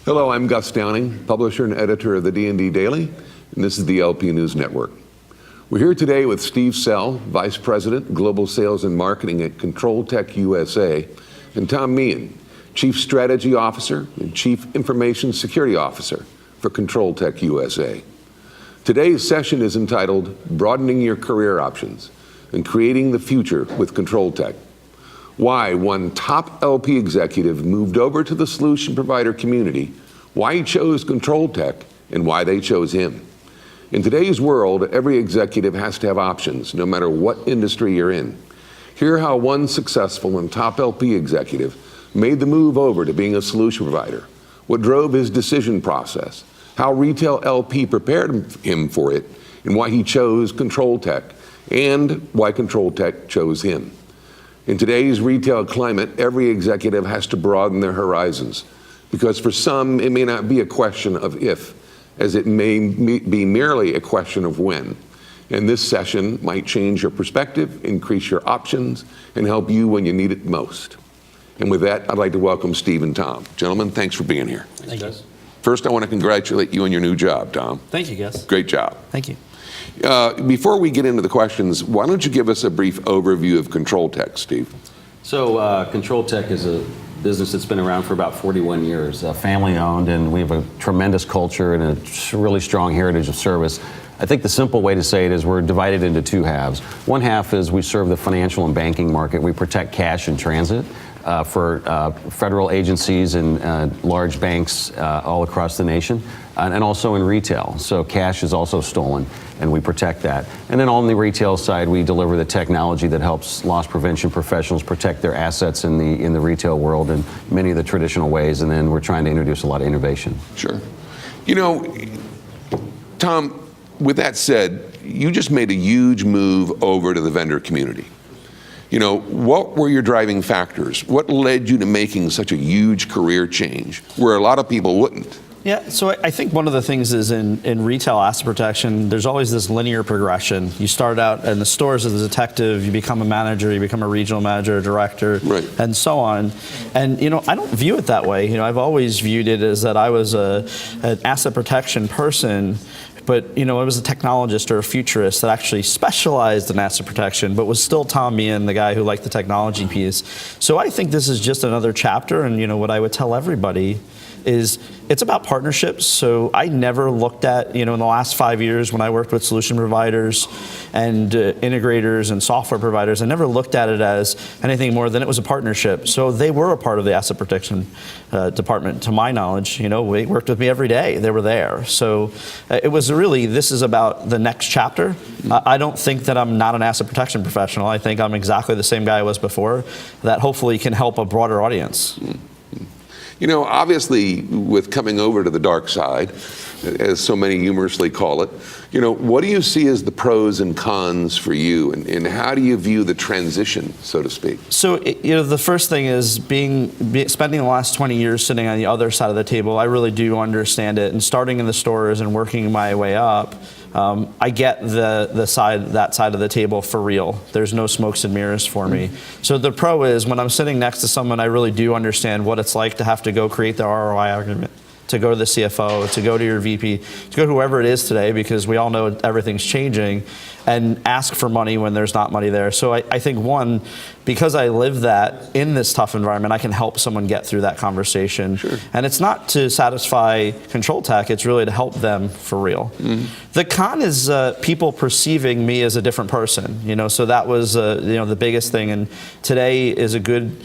Hello, I'm Gus Downing, publisher and editor of the D&D Daily, and this is the LP News Network. We're here today with Steve Sell, Vice President, Global Sales and Marketing at Controltek USA, and Tom Meehan, Chief Strategy Officer and Chief Information Security Officer for Controltek USA. Today's session is entitled Broadening Your Career Options and Creating the Future with Controltek. Why one top LP executive moved over to the solution provider community, why he chose Controltek, and why they chose him. In today's world, every executive has to have options, no matter what industry you're in. Hear how one successful and top LP executive made the move over to being a solution provider, what drove his decision process, how retail LP prepared him for it, and why he chose Controltek, and why Controltek chose him. In today's retail climate, every executive has to broaden their horizons, because for some, it may not be a question of if, as it may be merely a question of when. And this session might change your perspective, increase your options, and help you when you need it most. And with that, I'd like to welcome Steve and Tom. Gentlemen, thanks for being here. Thank you. First, I want to congratulate you on your new job, Tom. Thank you, Gus. Great job. Thank you. Before we get into the questions, why don't you give us a brief overview of Controltek, Steve? So Controltek is a business that's been around for about 41 years, family owned, and we have a tremendous culture and a really strong heritage of service. I think the simple way to say it is we're divided into two halves. One half is we serve the financial and banking market. We protect cash in transit for federal agencies and large banks all across the nation, and also in retail. So cash is also stolen, and we protect that. And then on the retail side, we deliver the technology that helps loss prevention professionals protect their assets in the retail world in many of the traditional ways. And then we're trying to introduce a lot of innovation. Sure. You know, Tom, with that said, you just made a huge move over to the vendor community. You know, what were your driving factors? What led you to making such a huge career change where a lot of people wouldn't? Yeah, so I think one of the things is in retail asset protection, there's always this linear progression. You start out in the stores as a detective, you become a manager, you become a regional manager, a director, right, and so on. And you know, I don't view it that way. You know, I've always viewed it as that I was an asset protection person, but you know, I was a technologist or a futurist that actually specialized in asset protection, but was still Tom Meehan, the guy who liked the technology piece. So I think this is just another chapter, and you know, what I would tell everybody is it's about partnerships. So I never looked at, you know, in the last 5 years when I worked with solution providers and integrators and software providers, I never looked at it as anything more than it was a partnership. So they were a part of the asset protection department, to my knowledge. You know, they worked with me every day. They were there. So it was really, this is about the next chapter. I don't think that I'm not an asset protection professional. I think I'm exactly the same guy I was before, that hopefully can help a broader audience. You know, obviously, with coming over to the dark side, as so many humorously call it, you know, what do you see as the pros and cons for you, and how do you view the transition, so to speak? So, you know, the first thing is spending the last 20 years sitting on the other side of the table. I really do understand it, and starting in the stores and working my way up, I get that side of the table for real. There's no smokes and mirrors for me. So the pro is when I'm sitting next to someone, I really do understand what it's like to have to go create the ROI argument, to go to the CFO, to go to your VP, to go to whoever it is today, because we all know everything's changing, and ask for money when there's not money there. So I think, one, because I live that in this tough environment, I can help someone get through that conversation. Sure. And it's not to satisfy Controltek, it's really to help them for real. Mm-hmm. The con is people perceiving me as a different person. You know, so that was you know, the biggest thing, and today is a good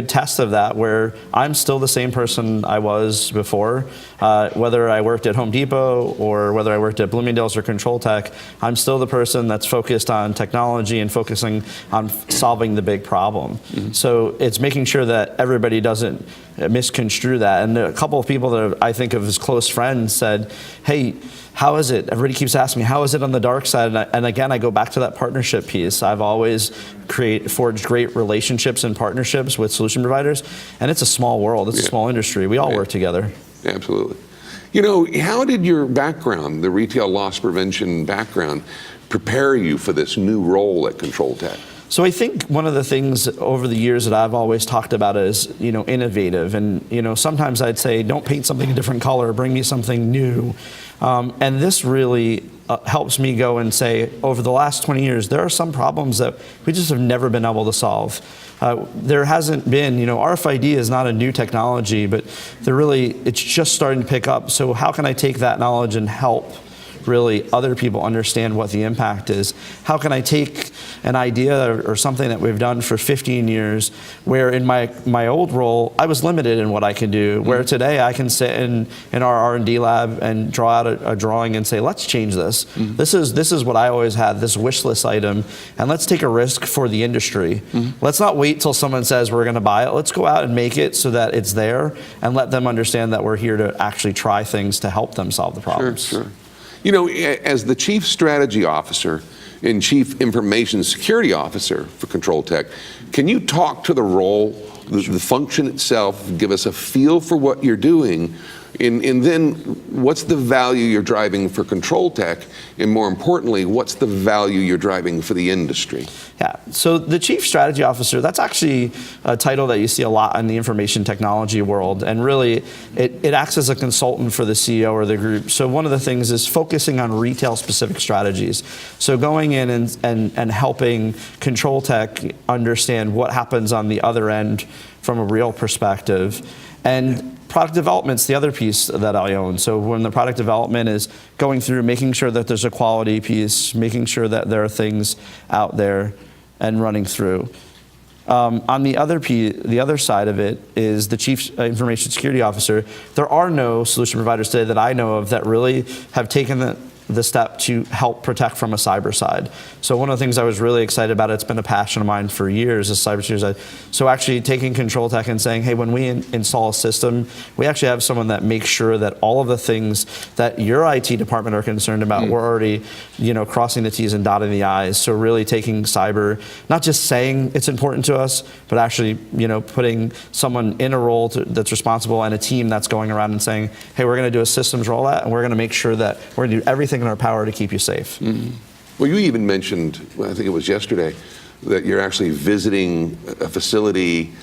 test of that, where I'm still the same person I was before. Whether I worked at Home Depot or whether I worked at Bloomingdale's or Controltek, I'm still the person that's focused on technology and focusing on solving the big problem. Mm-hmm. So it's making sure that everybody doesn't misconstrue that. And a couple of people that I think of as close friends said, hey, how is it? Everybody keeps asking me, how is it on the dark side? And again, I go back to that partnership piece. I've always forged great relationships and partnerships with solution providers, and it's a small world. It's a small industry. We all work together. Absolutely. You know, how did your background, the retail loss prevention background, prepare you for this new role at Controltek? So I think one of the things over the years that I've always talked about is, innovative. And, sometimes I'd say, don't paint something a different color, bring me something new. And this really helps me go and say, over the last 20 years, there are some problems that we just have never been able to solve. There hasn't been, RFID is not a new technology, but it's just starting to pick up. So how can I take that knowledge and help really other people understand what the impact is? How can I take an idea or something that we've done for 15 years, where in my old role, I was limited in what I could do, where today I can sit in our R&D lab and draw out a drawing and say, let's change this. This is what I always had, this wish list item, and let's take a risk for the industry. Let's not wait till someone says we're gonna buy it. Let's go out and make it so that it's there and let them understand that we're here to actually try things to help them solve the problems. Sure. As the Chief Strategy Officer and Chief Information Security Officer for Controltek, can you talk to the role, the function itself, give us a feel for what you're doing, and then what's the value you're driving for Controltek, and more importantly, what's the value you're driving for the industry? Yeah, so the Chief Strategy Officer, that's actually a title that you see a lot in the information technology world, and really it acts as a consultant for the CEO or the group. So one of the things is focusing on retail specific strategies. So going in and helping Controltek understand what happens on the other end from a real perspective. And product development's the other piece that I own. So when the product development is going through, making sure that there's a quality piece, making sure that there are things out there and running through. On the other side of it is the Chief Information Security Officer. There are no solution providers today that I know of that really have taken the step to help protect from a cyber side. So one of the things I was really excited about, it's been a passion of mine for years, is cybersecurity side. So actually taking Controltek and saying, hey, when we install a system, we actually have someone that makes sure that all of the things that your IT department are concerned about, we're already, crossing the T's and dotting the I's. So really taking cyber, not just saying it's important to us, but actually, putting someone in a role that's responsible and a team that's going around and saying, hey, we're going to do a systems rollout and we're going to make sure that we're going to do everything in our power to keep you safe. Well, you even mentioned, I think it was yesterday, that you're actually visiting a facility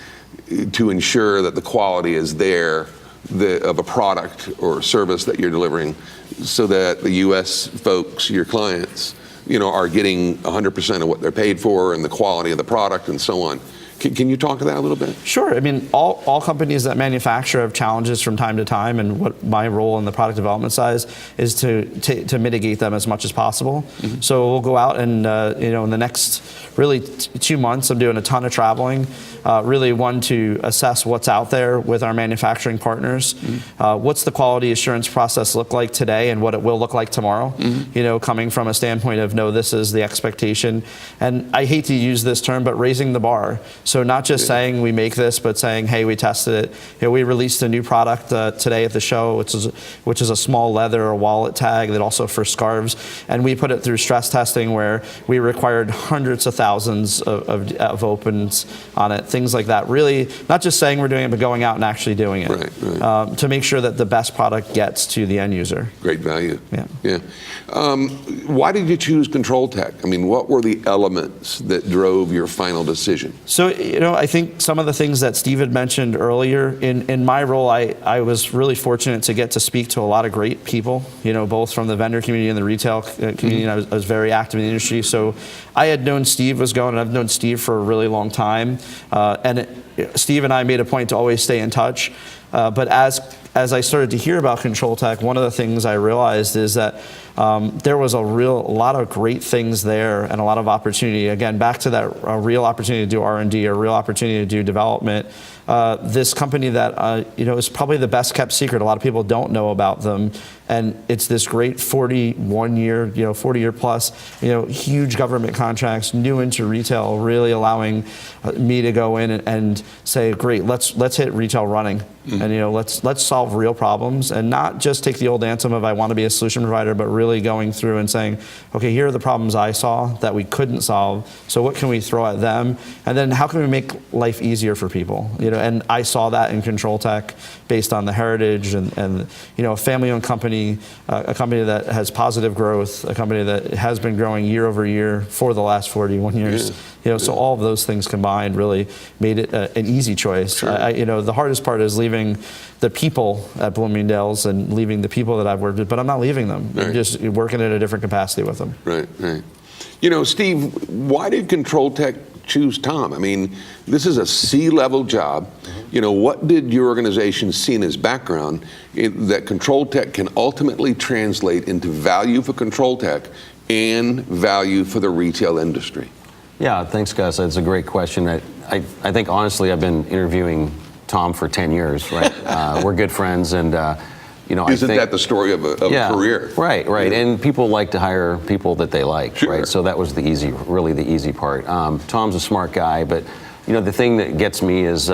to ensure that the quality is there of a product or service that you're delivering, so that the U.S. folks, your clients, are getting 100% of what they're paid for and the quality of the product and so on. Can you talk to that a little bit? Sure. I mean, all companies that manufacture have challenges from time to time, and what my role in the product development side is to mitigate them as much as possible. So we'll go out and in the next really 2 months, I'm doing a ton of traveling. Really one to assess what's out there with our manufacturing partners. What's the quality assurance process look like today and what it will look like tomorrow? Coming from a standpoint of, no, this is the expectation. And I hate to use this term, but raising the bar. So not just saying we make this, but saying, hey, we tested it. We released a new product today at the show, which is a small leather or wallet tag that also for scarves. And we put it through stress testing where we required hundreds of thousands of opens on it, things like that. Really, not just saying we're doing it, but going out and actually doing it. Right. To make sure that the best product gets to the end user. Great value. Yeah. Why did you choose Controltek? I mean, what were the elements that drove your final decision? So, I think some of the things that Steve had mentioned earlier, in my role, I was really fortunate to get to speak to a lot of great people, both from the vendor community and the retail community, and I was very active in the industry. So I had known Steve was going, and I've known Steve for a really long time. Steve and I made a point to always stay in touch. But as I started to hear about Controltek, one of the things I realized is that there was a lot of great things there and a lot of opportunity. Again, back to that real opportunity to do R&D, a real opportunity to do development. This company that is probably the best kept secret. A lot of people don't know about them, and it's this great 40-year plus, huge government contracts, new into retail, really allowing me to go in and say, great, let's hit retail running, and let's solve real problems, and not just take the old anthem of I want to be a solution provider, but really going through and saying, okay, here are the problems I saw that we couldn't solve. So what can we throw at them, and then how can we make life easier for people? and I saw that in Controltek based on the heritage and a family-owned company, a company that has positive growth, a company that has been growing year over year for the last 41 years. So all of those things combined really made it an easy choice. Sure. The hardest part is leaving the people at Bloomingdale's and leaving the people that I've worked with, but I'm not leaving them. Right. I'm just working in a different capacity with them. Right, right. Steve, why did Controltek choose Tom? I mean, this is a C-level job. What did your organization see in his background that Controltek can ultimately translate into value for Controltek and value for the retail industry? Yeah, thanks, Gus. That's a great question. I think, honestly, I've been interviewing Tom for 10 years, right? We're good friends, and Isn't that the story of a career? Right. Yeah. And people like to hire people that they like, sure. right? So that was really the easy part. Tom's a smart guy, but the thing that gets me is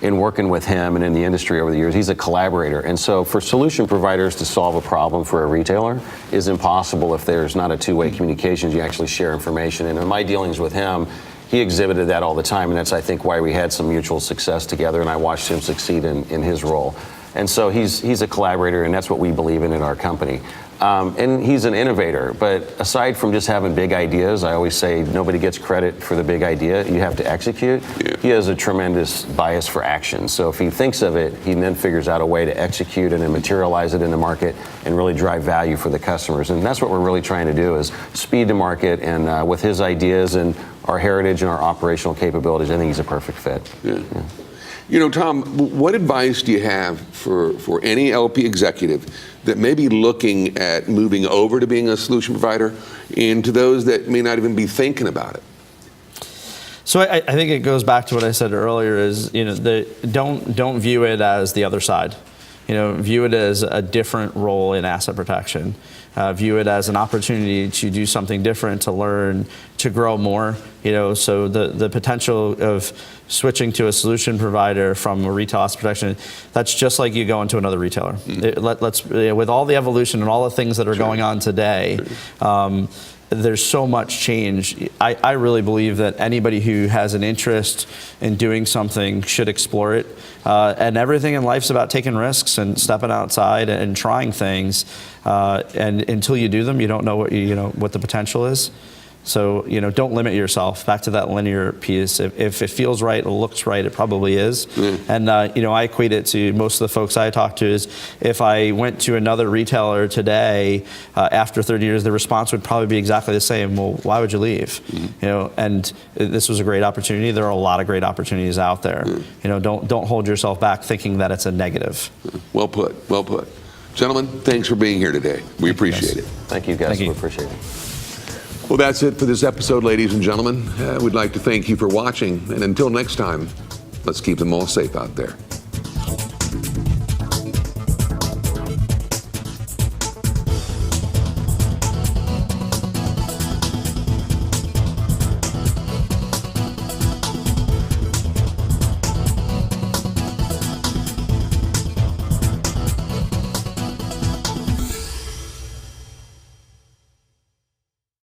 in working with him and in the industry over the years, he's a collaborator. And so for solution providers to solve a problem for a retailer is impossible if there's not a two-way communication. You actually share information. And in my dealings with him, he exhibited that all the time, and that's, I think, why we had some mutual success together, and I watched him succeed in his role. And so he's a collaborator, and that's what we believe in our company. And he's an innovator, but aside from just having big ideas, I always say nobody gets credit for the big idea. You have to execute. Yeah. He has a tremendous bias for action. So if he thinks of it, he then figures out a way to execute it and materialize it in the market and really drive value for the customers. And that's what we're really trying to do, is speed to market. And with his ideas and our heritage and our operational capabilities, I think he's a perfect fit. Yeah. Tom, what advice do you have for any LP executive that may be looking at moving over to being a solution provider, and to those that may not even be thinking about it? So I think it goes back to what I said earlier, is don't view it as the other side. View it as a different role in asset protection. View it as an opportunity to do something different, to learn, to grow more. So the potential of switching to a solution provider from a retail asset protection, that's just like you go into another retailer. With all the evolution and all the things that are going on today, there's so much change. I really believe that anybody who has an interest in doing something should explore it. And everything in life's about taking risks and stepping outside and trying things. And until you do them, you don't know what the potential is. So, don't limit yourself. Back to that linear piece. If it feels right, it looks right, it probably is. And, I equate it to most of the folks I talk to is, if I went to another retailer today, after 30 years, the response would probably be exactly the same. Well, why would you leave? And this was a great opportunity. There are a lot of great opportunities out there. Don't hold yourself back thinking that it's a negative. Well put, well put. Gentlemen, thanks for being here today. We appreciate it. Thank you, guys. Thank you. We appreciate it. Well, that's it for this episode, ladies and gentlemen. We'd like to thank you for watching, and until next time, let's keep them all safe out there.